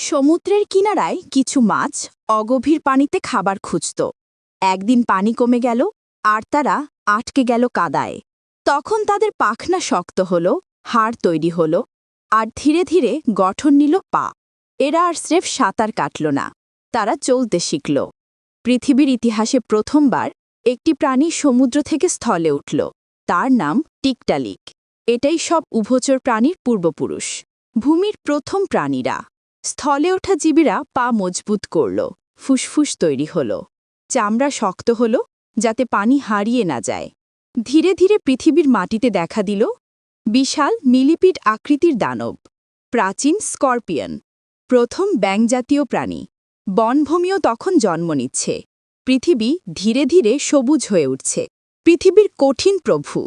সমুদ্রের কিনারায় কিছু মাছ অগভীর পানিতে খাবার খুঁজত। একদিন পানি কমে গেল আর তারা আটকে গেল কাদায়। তখন তাদের পাখনা শক্ত হল, হাড় তৈরি হল, আর ধীরে ধীরে গঠন নিল পা। এরা আর স্রেফ সাঁতার কাটল না, তারা চলতে শিখল। পৃথিবীর ইতিহাসে প্রথমবার একটি প্রাণী সমুদ্র থেকে স্থলে উঠল। তার নাম টিকটালিক। এটাই সব উভচর প্রাণীর পূর্বপুরুষ। ভূমির প্রথম প্রাণীরা। স্থলে ওঠা জীবীরা পা মজবুত করল, ফুসফুস তৈরি হল, চামড়া শক্ত হল যাতে পানি হারিয়ে না যায়। ধীরে ধীরে পৃথিবীর মাটিতে দেখা দিল বিশাল মিলিপিড আকৃতির দানব, প্রাচীন স্করপিয়ন, প্রথম ব্যাঙজাতীয় প্রাণী। বনভূমিও তখন জন্ম নিচ্ছে। পৃথিবী ধীরে ধীরে সবুজ হয়ে উঠছে। পৃথিবীর কঠিন প্রভু।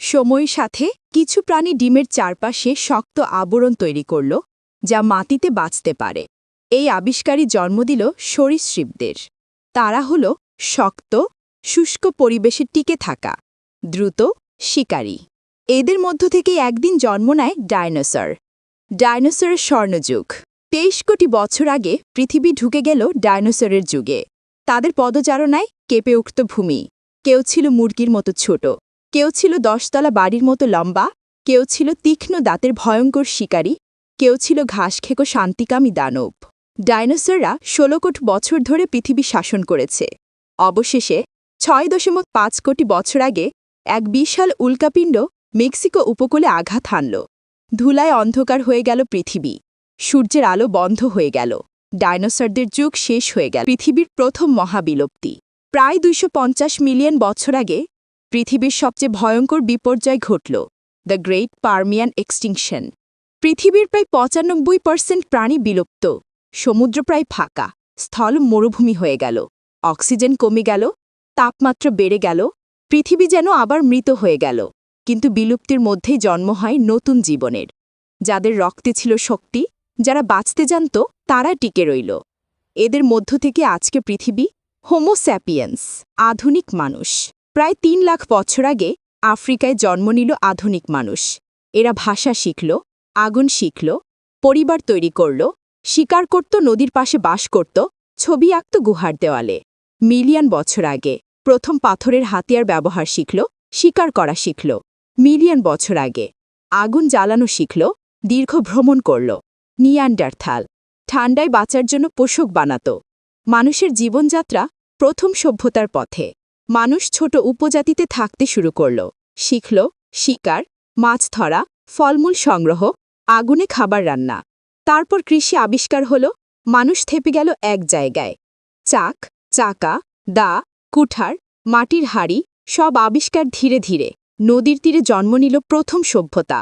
সময়ের সাথে কিছু প্রাণী ডিমের চারপাশে শক্ত আবরণ তৈরি করল, যা মাটিতে বাঁচতে পারে। এই আবিষ্কারই জন্ম দিল সরীসৃপদের। তারা হল শক্ত, শুষ্ক পরিবেশে টিকে থাকা, দ্রুত শিকারী। এদের মধ্য থেকেই একদিন জন্ম নেয় ডায়নোসর। ডায়নোসরের স্বর্ণযুগ। ২৩ কোটি বছর আগে পৃথিবী ঢুকে গেল ডায়নোসরের যুগে। তাদের পদচারণায় কেঁপে উঠত ভূমি। কেউ ছিল মুরগির মতো ছোট, কেউ ছিল ১০ তলা বাড়ির মতো লম্বা, কেউ ছিল তীক্ষ্ণ দাঁতের ভয়ঙ্কর শিকারী, কেউ ছিল ঘাসখেকো শান্তিকামী দানব। ডায়নোসররা ১৬ কোটি বছর ধরে পৃথিবী শাসন করেছে। অবশেষে ৬.৫ কোটি বছর আগে এক বিশাল উল্কাপিণ্ড মেক্সিকো উপকূলে আঘাত হানল। ধুলায় অন্ধকার হয়ে গেল পৃথিবী। সূর্যের আলো বন্ধ হয়ে গেল। ডায়নোসরদের যুগ শেষ হয়ে গেল। পৃথিবীর প্রথম মহাবিলুপ্তি। প্রায় ২৫০ মিলিয়ন বছর আগে পৃথিবীর সবচেয়ে ভয়ঙ্কর বিপর্যয় ঘটল, দ্য গ্রেট পার্মিয়ান এক্সটিংশন। পৃথিবীর প্রায় ৯৫% প্রাণী বিলুপ্ত। সমুদ্র প্রায় ফাঁকা, স্থল মরুভূমি হয়ে গেল, অক্সিজেন কমে গেল, তাপমাত্রা বেড়ে গেল, পৃথিবী যেন আবার মৃত হয়ে গেল। কিন্তু বিলুপ্তির মধ্যেই জন্ম হয় নতুন জীবনের। যাদের রক্তে ছিল শক্তি, যারা বাঁচতে জানত, তারা টিকে রইল। এদের মধ্য থেকে আজকে পৃথিবী হোমো স্যাপিয়েন্স, আধুনিক মানুষ। প্রায় ৩ লাখ বছর আগে আফ্রিকায় জন্ম নিল আধুনিক মানুষ। এরা ভাষা শিখল, আগুন শিখল, পরিবার তৈরি করল, শিকার করত, নদীর পাশে বাস করত, ছবি আঁকত গুহার দেওয়ালে। মিলিয়ন বছর আগে প্রথম পাথরের হাতিয়ার ব্যবহার শিখল, শিকার করা শিখল। মিলিয়ন বছর আগে আগুন জ্বালানো শিখল, দীর্ঘ ভ্রমণ করল। নিয়ান্ডারথাল ঠান্ডায় বাঁচার জন্য পোশাক বানাত। মানুষের জীবনযাত্রা প্রথম সভ্যতার পথে। মানুষ ছোট উপজাতিতে থাকতে শুরু করল, শিখল শিকার, মাছ ধরা, ফলমূল সংগ্রহ, আগুনে খাবার রান্না। তারপর কৃষি আবিষ্কার হল, মানুষ থেপে গেল এক জায়গায়। চাক, চাকা, দা, কুঠার, মাটির হাড়ি সব আবিষ্কার ধীরে ধীরে। নদীর তীরে জন্ম নিল প্রথম সভ্যতা,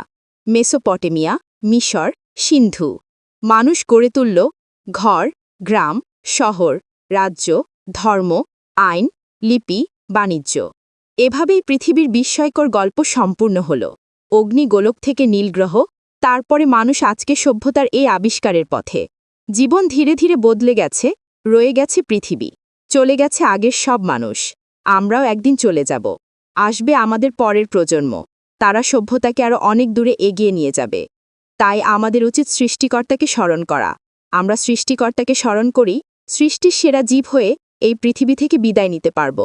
মেসোপটেমিয়া, মিশর, সিন্ধু। মানুষ গড়ে তুলল ঘর, গ্রাম, শহর, রাজ্য, ধর্ম, আইন, লিপি, বাণিজ্য। এভাবেই পৃথিবীর বিস্ময়কর গল্প সম্পূর্ণ হল। অগ্নিগোলক থেকে নীলগ্রহ, তারপরে মানুষ আজকে সভ্যতার এই আবিষ্কারের পথে। জীবন ধীরে ধীরে বদলে গেছে, রয়ে গেছে পৃথিবী, চলে গেছে আগের সব মানুষ। আমরাও একদিন চলে যাব। আসবে আমাদের পরের প্রজন্ম, তারা সভ্যতাকে আরও অনেক দূরে এগিয়ে নিয়ে যাবে। তাই আমাদের উচিত সৃষ্টিকর্তাকে স্মরণ করা। আমরা সৃষ্টিকর্তাকে স্মরণ করি, সৃষ্টির সেরা জীব হয়ে এই পৃথিবী থেকে বিদায় নিতে পারব।